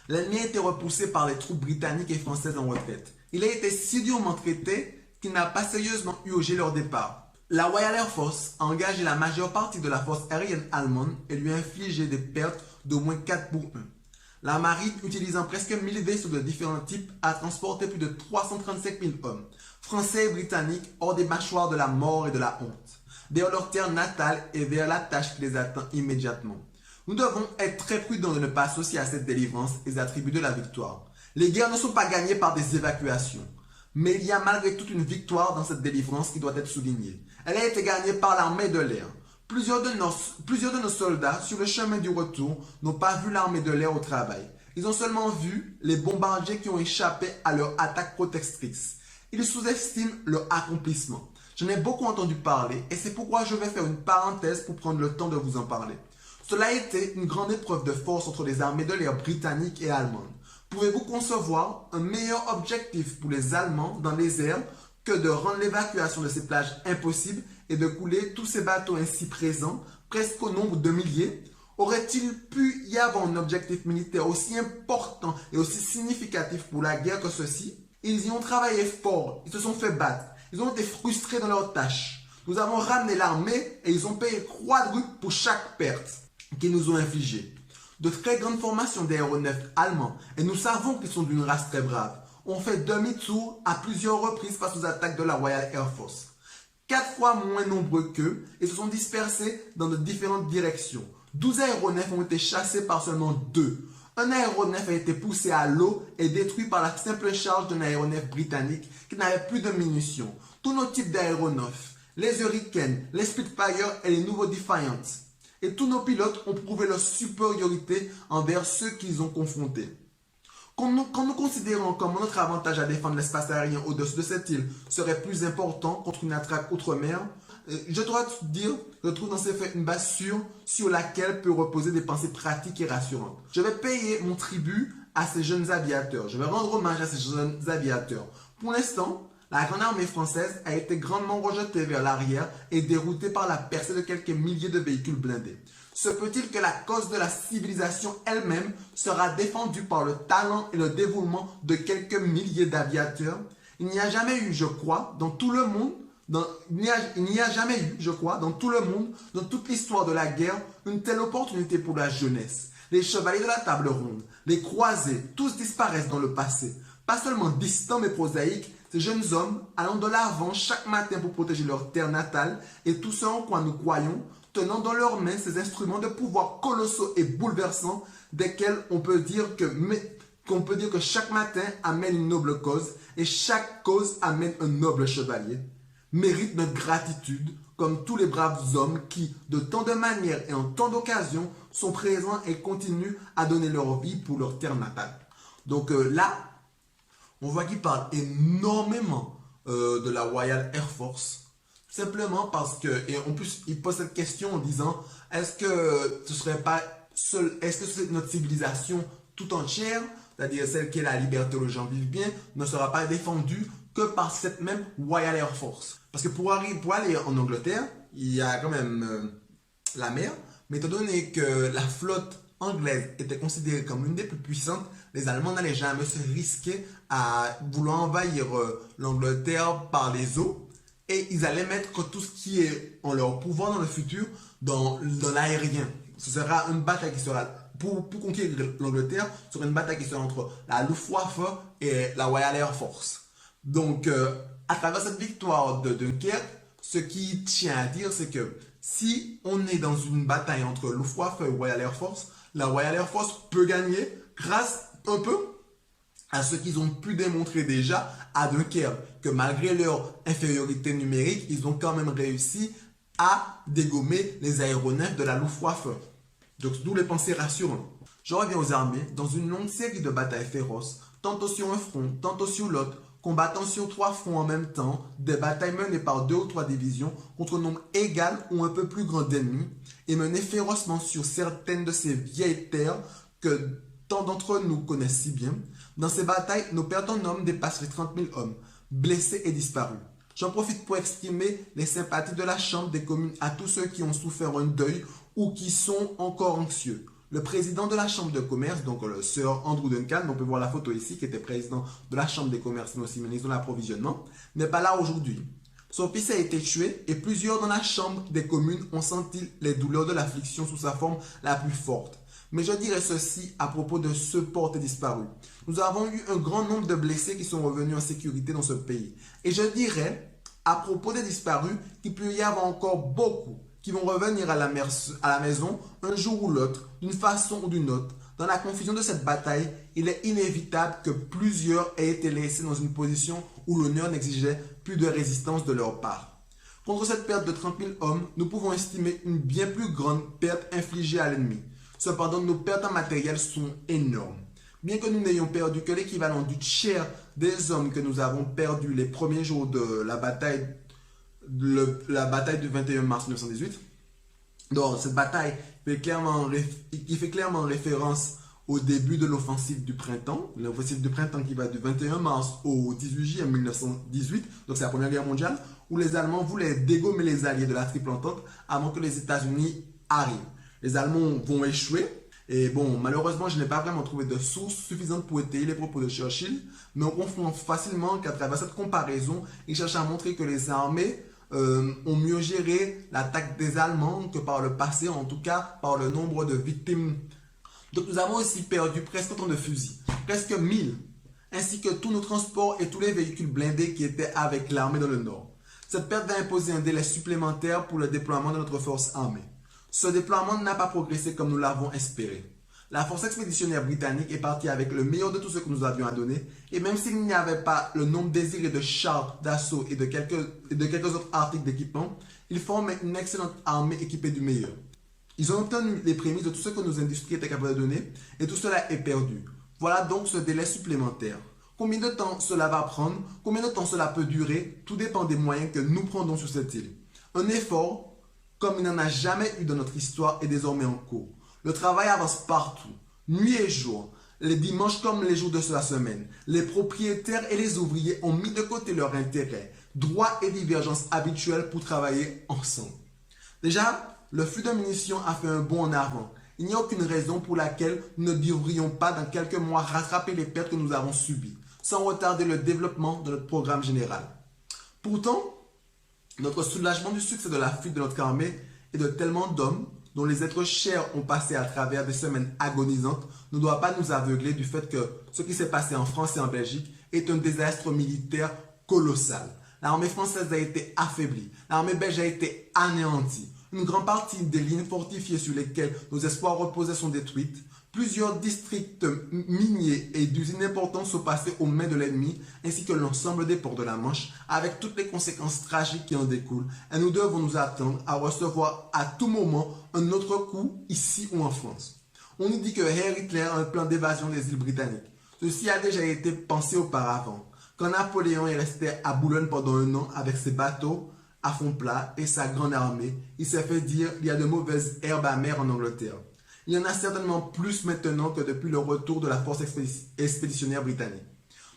L'ennemi a été repoussé par les troupes britanniques et françaises en retraite. Il a été si durement traité qu'il n'a pas sérieusement urgé leur départ. La Royal Air Force a engagé la majeure partie de la force aérienne allemande et lui a infligé des pertes d'au moins 4 pour 1. La marine, utilisant presque 1000 vaisseaux de différents types, a transporté plus de 335 000 hommes, français et britanniques, hors des mâchoires de la mort et de la honte, vers leur terre natale et vers la tâche qui les attend immédiatement. Nous devons être très prudents de ne pas associer à cette délivrance les attributs de la victoire. Les guerres ne sont pas gagnées par des évacuations, mais il y a malgré tout une victoire dans cette délivrance qui doit être soulignée. Elle a été gagnée par l'armée de l'air. Plusieurs de nos soldats, sur le chemin du retour, n'ont pas vu l'armée de l'air au travail. Ils ont seulement vu les bombardiers qui ont échappé à leur attaque protectrice. Ils sous-estiment leur accomplissement. J'en ai beaucoup entendu parler et c'est pourquoi je vais faire une parenthèse pour prendre le temps de vous en parler. Cela a été une grande épreuve de force entre les armées de l'air britanniques et allemandes. Pouvez-vous concevoir un meilleur objectif pour les Allemands dans les airs que de rendre l'évacuation de ces plages impossible et de couler tous ces bateaux ainsi présents, presque au nombre de milliers? Aurait-il pu y avoir un objectif militaire aussi important et aussi significatif pour la guerre que ceci? Ils y ont travaillé fort, ils se sont fait battre, ils ont été frustrés dans leurs tâches. Nous avons ramené l'armée et ils ont payé quadruple pour chaque perte qu'ils nous ont infligée. De très grandes formations d'aéronefs allemands, et nous savons qu'ils sont d'une race très brave, ont fait demi-tour à plusieurs reprises face aux attaques de la Royal Air Force. 4 fois moins nombreux qu'eux et se sont dispersés dans de différentes directions. 12 aéronefs ont été chassés par seulement 2. Un aéronef a été poussé à l'eau et détruit par la simple charge d'un aéronef britannique qui n'avait plus de munitions. Tous nos types d'aéronefs, les Hurricanes, les Spitfire et les nouveaux Defiant, et tous nos pilotes ont prouvé leur supériorité envers ceux qu'ils ont confrontés. Quand nous considérons comme notre avantage à défendre l'espace aérien au-dessus de cette île serait plus important contre une attaque outre-mer, je dois te dire que je trouve dans ces faits une base sûre sur laquelle peut reposer des pensées pratiques et rassurantes. Je vais payer mon tribut à ces jeunes aviateurs. Je vais rendre hommage à ces jeunes aviateurs. Pour l'instant, la grande armée française a été grandement rejetée vers l'arrière et déroutée par la percée de quelques milliers de véhicules blindés. Se peut-il que la cause de la civilisation elle-même sera défendue par le talent et le dévouement de quelques milliers d'aviateurs? Il n'y a jamais eu, je crois, dans tout le monde, dans toute l'histoire de la guerre, une telle opportunité pour la jeunesse. Les chevaliers de la table ronde, les croisés, tous disparaissent dans le passé. Pas seulement distants mais prosaïques, ces jeunes hommes allant de l'avant chaque matin pour protéger leur terre natale et tout ce en quoi nous croyons, tenant dans leurs mains ces instruments de pouvoir colossaux et bouleversants desquels on peut dire que chaque matin amène une noble cause et chaque cause amène un noble chevalier, méritent notre gratitude comme tous les braves hommes qui, de tant de manières et en tant d'occasions, sont présents et continuent à donner leur vie pour leur terre natale. Donc là, on voit qu'il parle énormément de la Royal Air Force. Simplement parce que, et en plus, il pose cette question en disant, est-ce que notre civilisation tout entière, c'est-à-dire celle qui est la liberté où les gens vivent bien, ne sera pas défendue que par cette même Royal Air Force? Parce que pour aller en Angleterre, il y a quand même la mer, mais étant donné que la flotte anglaise était considérée comme l'une des plus puissantes, les Allemands n'allaient jamais se risquer à vouloir envahir l'Angleterre par les eaux. Et ils allaient mettre tout ce qui est en leur pouvoir dans le futur dans l'aérien. Ce sera une bataille qui sera, pour conquérir l'Angleterre, ce sera une bataille qui sera entre la Luftwaffe et la Royal Air Force. Donc, à travers cette victoire de Dunkerque, ce qui tient à dire, c'est que si on est dans une bataille entre Luftwaffe et Royal Air Force, la Royal Air Force peut gagner grâce un peu à ce qu'ils ont pu démontrer déjà à Dunkerque, que malgré leur infériorité numérique, ils ont quand même réussi à dégommer les aéronefs de la Luftwaffe. Donc d'où les pensées rassurantes. Je reviens aux armées, dans une longue série de batailles féroces, tantôt sur un front, tantôt sur l'autre, combattant sur 3 fronts en même temps, des batailles menées par 2 ou 3 divisions contre un nombre égal ou un peu plus grand d'ennemis, et menées férocement sur certaines de ces vieilles terres que tant d'entre nous connaissent si bien. Dans ces batailles, nos pertes en hommes dépassent les 30 000 hommes, blessés et disparus. J'en profite pour exprimer les sympathies de la Chambre des communes à tous ceux qui ont souffert un deuil ou qui sont encore anxieux. Le président de la Chambre de commerce, donc le Sir Andrew Duncan, on peut voir la photo ici, qui était président de la Chambre des commerces, mais aussi ministre de l'approvisionnement, n'est pas là aujourd'hui. Son fils a été tué et plusieurs dans la Chambre des communes ont senti les douleurs de l'affliction sous sa forme la plus forte. Mais je dirais ceci à propos de ce porté disparu. Nous avons eu un grand nombre de blessés qui sont revenus en sécurité dans ce pays. Et je dirais, à propos des disparus, qu'il peut y avoir encore beaucoup qui vont revenir à la maison un jour ou l'autre, d'une façon ou d'une autre. Dans la confusion de cette bataille, il est inévitable que plusieurs aient été laissés dans une position où l'honneur n'exigeait plus de résistance de leur part. Contre cette perte de 30 000 hommes, nous pouvons estimer une bien plus grande perte infligée à l'ennemi. Cependant, nos pertes en matériel sont énormes. Bien que nous n'ayons perdu que l'équivalent du tiers des hommes que nous avons perdus les premiers jours de la bataille du 21 mars 1918, donc cette bataille qui fait clairement référence au début de l'offensive du printemps qui va du 21 mars au 18 juillet 1918, donc c'est la Première Guerre mondiale, où les Allemands voulaient dégommer les alliés de la Triple Entente avant que les États-Unis arrivent. Les Allemands vont échouer. Et bon, malheureusement, je n'ai pas vraiment trouvé de source suffisante pour étayer les propos de Churchill, mais on confond facilement qu'à travers cette comparaison, il cherche à montrer que les armées ont mieux géré l'attaque des Allemands que par le passé, en tout cas par le nombre de victimes. Donc nous avons aussi perdu presque autant de fusils, presque 1000, ainsi que tous nos transports et tous les véhicules blindés qui étaient avec l'armée dans le Nord. Cette perte va imposer un délai supplémentaire pour le déploiement de notre force armée. Ce déploiement n'a pas progressé comme nous l'avons espéré. La force expéditionnaire britannique est partie avec le meilleur de tout ce que nous avions à donner, et même s'il n'y avait pas le nombre désiré de chars d'assaut et de quelques autres articles d'équipement, ils formaient une excellente armée équipée du meilleur. Ils ont obtenu les prémices de tout ce que nos industries étaient capables de donner, et tout cela est perdu. Voilà donc ce délai supplémentaire. Combien de temps cela va prendre, combien de temps cela peut durer, tout dépend des moyens que nous prendrons sur cette île. Un effort comme il n'en a jamais eu dans notre histoire, est désormais en cours. Le travail avance partout, nuit et jour, les dimanches comme les jours de la semaine. Les propriétaires et les ouvriers ont mis de côté leurs intérêts, droits et divergences habituelles pour travailler ensemble. Déjà, le flux de munitions a fait un bond en avant. Il n'y a aucune raison pour laquelle nous ne devrions pas dans quelques mois rattraper les pertes que nous avons subies, sans retarder le développement de notre programme général. Pourtant, notre soulagement du succès de la fuite de notre armée et de tellement d'hommes dont les êtres chers ont passé à travers des semaines agonisantes ne doit pas nous aveugler du fait que ce qui s'est passé en France et en Belgique est un désastre militaire colossal. L'armée française a été affaiblie, l'armée belge a été anéantie. Une grande partie des lignes fortifiées sur lesquelles nos espoirs reposaient sont détruites. Plusieurs districts miniers et d'usines importantes sont passés aux mains de l'ennemi, ainsi que l'ensemble des ports de la Manche, avec toutes les conséquences tragiques qui en découlent. Et nous devons nous attendre à recevoir à tout moment un autre coup, ici ou en France. On nous dit que Herr Hitler a un plan d'évasion des îles britanniques. Ceci a déjà été pensé auparavant. Quand Napoléon est resté à Boulogne pendant un an avec ses bateaux à fond plat et sa grande armée, il s'est fait dire qu'il y a de mauvaises herbes amères en Angleterre. Il y en a certainement plus maintenant que depuis le retour de la force expéditionnaire britannique.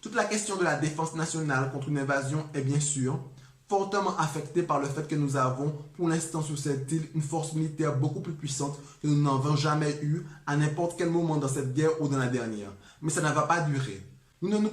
Toute la question de la défense nationale contre une invasion est bien sûr fortement affectée par le fait que nous avons pour l'instant sur cette île une force militaire beaucoup plus puissante que nous n'en avons jamais eu à n'importe quel moment dans cette guerre ou dans la dernière. Mais ça ne va pas durer. Nous ne nous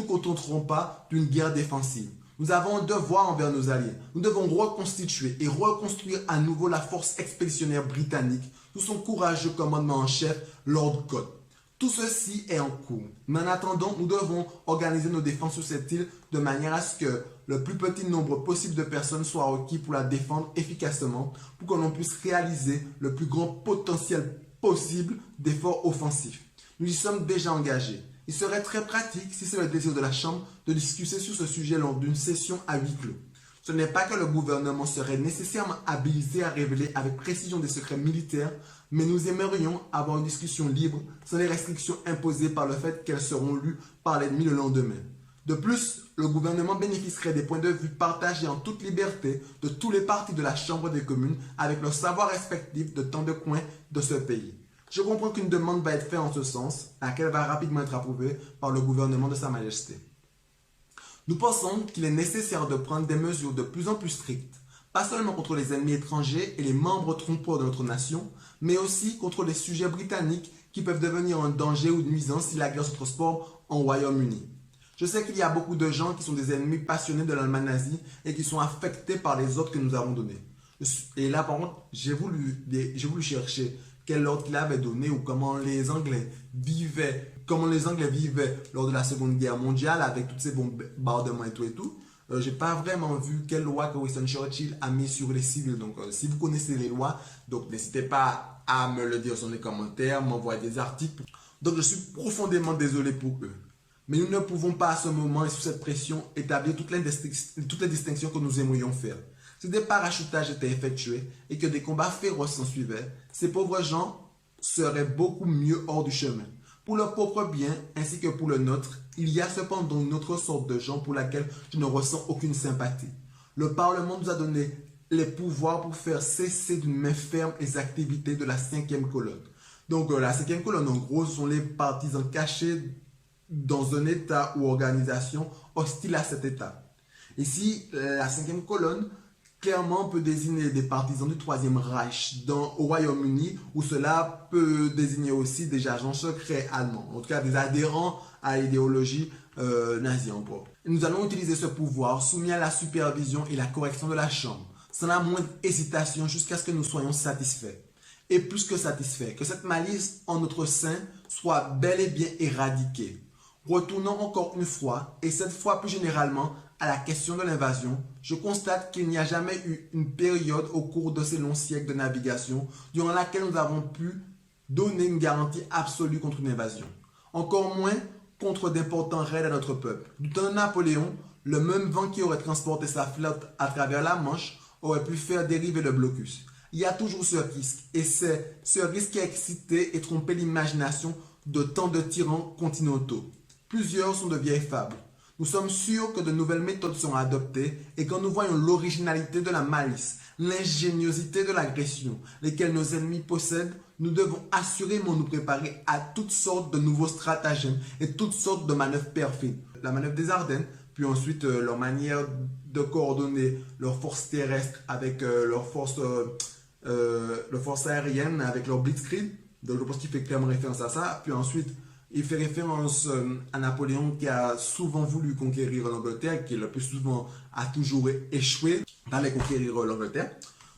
contenterons pas d'une guerre défensive. Nous avons un devoir envers nos alliés. Nous devons reconstituer et reconstruire à nouveau la force expéditionnaire britannique sous son courageux commandement en chef, Lord Cott. Tout ceci est en cours. Mais en attendant, nous devons organiser nos défenses sur cette île de manière à ce que le plus petit nombre possible de personnes soient requis pour la défendre efficacement, pour que l'on puisse réaliser le plus grand potentiel possible d'efforts offensifs. Nous y sommes déjà engagés. Il serait très pratique, si c'est le désir de la Chambre, de discuter sur ce sujet lors d'une session à huis clos. Ce n'est pas que le gouvernement serait nécessairement habilité à révéler avec précision des secrets militaires, mais nous aimerions avoir une discussion libre, sans les restrictions imposées par le fait qu'elles seront lues par l'ennemi le lendemain. De plus, le gouvernement bénéficierait des points de vue partagés en toute liberté de tous les partis de la Chambre des communes avec leur savoir respectif de tant de coins de ce pays. Je comprends qu'une demande va être faite en ce sens, laquelle va rapidement être approuvée par le gouvernement de Sa Majesté. Nous pensons qu'il est nécessaire de prendre des mesures de plus en plus strictes, pas seulement contre les ennemis étrangers et les membres trompeurs de notre nation, mais aussi contre les sujets britanniques qui peuvent devenir un danger ou une nuisance si la guerre se transforme en Royaume-Uni. Je sais qu'il y a beaucoup de gens qui sont des ennemis passionnés de l'Allemagne nazie et qui sont affectés par les ordres que nous avons donnés. Et là, par contre, j'ai voulu chercher quel ordre il avait donné ou comment les Anglais vivaient lors de la Seconde Guerre mondiale avec tous ces bombardements et tout et tout. J'ai pas vraiment vu quelle loi que Winston Churchill a mis sur les civils. Donc, si vous connaissez les lois, donc n'hésitez pas à me le dire dans les commentaires, m'envoyer des articles. Donc, je suis profondément désolé pour eux. Mais nous ne pouvons pas à ce moment et sous cette pression établir toutes les distinctions que nous aimerions faire. Si des parachutages étaient effectués et que des combats féroces s'en suivaient, ces pauvres gens seraient beaucoup mieux hors du chemin. Pour leur propre bien ainsi que pour le nôtre, il y a cependant une autre sorte de gens pour laquelle je ne ressens aucune sympathie. Le Parlement nous a donné les pouvoirs pour faire cesser d'une main ferme les activités de la cinquième colonne. Donc la cinquième colonne, en gros, sont les partisans cachés dans un État ou organisation hostile à cet État. Ici, la cinquième colonne, clairement, peut désigner des partisans du Troisième Reich au Royaume-Uni, ou cela peut désigner aussi des agents secrets allemands, en tout cas des adhérents à l'idéologie nazie en propre. Nous allons utiliser ce pouvoir soumis à la supervision et la correction de la Chambre, sans la moindre hésitation jusqu'à ce que nous soyons satisfaits. Et plus que satisfaits, que cette malice en notre sein soit bel et bien éradiquée. Retournons encore une fois, et cette fois plus généralement, à la question de l'invasion, je constate qu'il n'y a jamais eu une période au cours de ces longs siècles de navigation durant laquelle nous avons pu donner une garantie absolue contre une invasion. Encore moins contre d'importants raids à notre peuple. Du temps de Napoléon, le même vent qui aurait transporté sa flotte à travers la Manche aurait pu faire dériver le blocus. Il y a toujours ce risque, et c'est ce risque qui a excité et trompé l'imagination de tant de tyrans continentaux. Plusieurs sont de vieilles fables. Nous sommes sûrs que de nouvelles méthodes seront adoptées et quand nous voyons l'originalité de la malice, l'ingéniosité de l'agression, lesquelles nos ennemis possèdent, nous devons assurément nous préparer à toutes sortes de nouveaux stratagèmes et toutes sortes de manœuvres perfides. La manœuvre des Ardennes, puis ensuite leur manière de coordonner leurs forces terrestres avec leurs forces aériennes, avec leur blitzkrieg. Donc je pense qu'il fait clairement référence à ça. Puis ensuite, il fait référence à Napoléon qui a souvent voulu conquérir l'Angleterre, qui le plus souvent a toujours échoué d'aller conquérir l'Angleterre.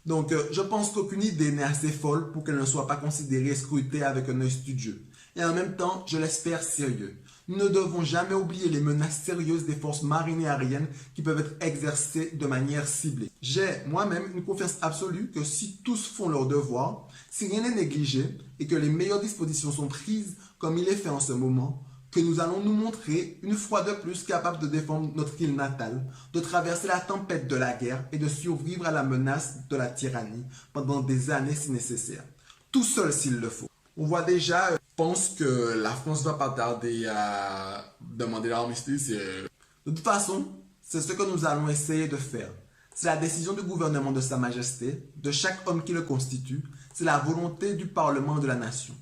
Donc je pense qu'aucune idée n'est assez folle pour qu'elle ne soit pas considérée et scrutée avec un œil studieux. Et en même temps, je l'espère sérieux. Nous ne devons jamais oublier les menaces sérieuses des forces marines et aériennes qui peuvent être exercées de manière ciblée. J'ai moi-même une confiance absolue que si tous font leur devoir, si rien n'est négligé et que les meilleures dispositions sont prises comme il est fait en ce moment, que nous allons nous montrer une fois de plus capables de défendre notre île natale, de traverser la tempête de la guerre et de survivre à la menace de la tyrannie pendant des années si nécessaire. Tout seul s'il le faut. On voit déjà, je pense que la France va pas tarder à demander l'armistice. De toute façon, c'est ce que nous allons essayer de faire. C'est la décision du gouvernement de Sa Majesté, de chaque homme qui le constitue, c'est la volonté du Parlement et de la nation.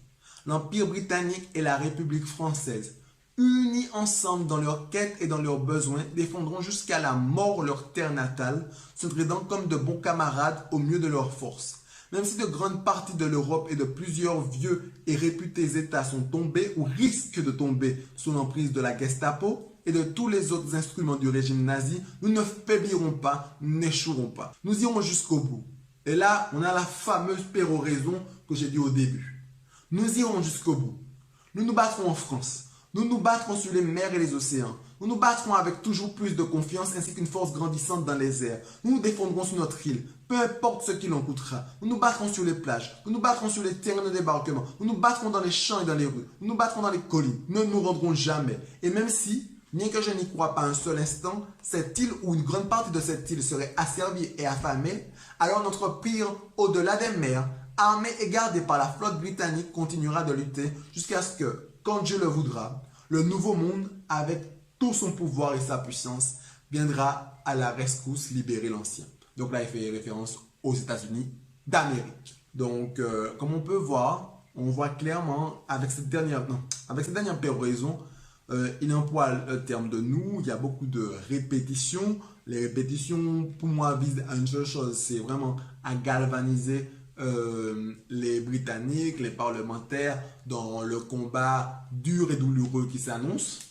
L'Empire britannique et la République française, unis ensemble dans leurs quêtes et dans leurs besoins, défendront jusqu'à la mort leur terre natale, se tradant comme de bons camarades au mieux de leurs forces. Même si de grandes parties de l'Europe et de plusieurs vieux et réputés États sont tombés ou risquent de tomber sous l'emprise de la Gestapo et de tous les autres instruments du régime nazi, nous ne faiblirons pas, nous n'échouerons pas. Nous irons jusqu'au bout. Et là, on a la fameuse péroraison que j'ai dit au début. Nous irons jusqu'au bout. Nous nous battrons en France. Nous nous battrons sur les mers et les océans. Nous nous battrons avec toujours plus de confiance ainsi qu'une force grandissante dans les airs. Nous nous défendrons sur notre île, peu importe ce qu'il en coûtera. Nous nous battrons sur les plages. Nous nous battront sur les terrains de débarquement. Nous nous battrons dans les champs et dans les rues. Nous nous battrons dans les collines. Nous ne nous rendrons jamais. Et même si, bien que je n'y crois pas un seul instant, cette île ou une grande partie de cette île serait asservie et affamée, alors notre empire, au-delà des mers, armé et gardé par la flotte britannique, continuera de lutter jusqu'à ce que, quand Dieu le voudra, le nouveau monde, avec tout son pouvoir et sa puissance, viendra à la rescousse libérer l'ancien. Donc là, il fait référence aux États-Unis d'Amérique. Donc, comme on peut voir, on voit clairement avec cette dernière péroraison, Il emploie le terme de nous, il y a beaucoup de répétitions. Les répétitions, pour moi, visent à une seule chose, c'est vraiment à galvaniser les Britanniques, les parlementaires, dans le combat dur et douloureux qui s'annonce.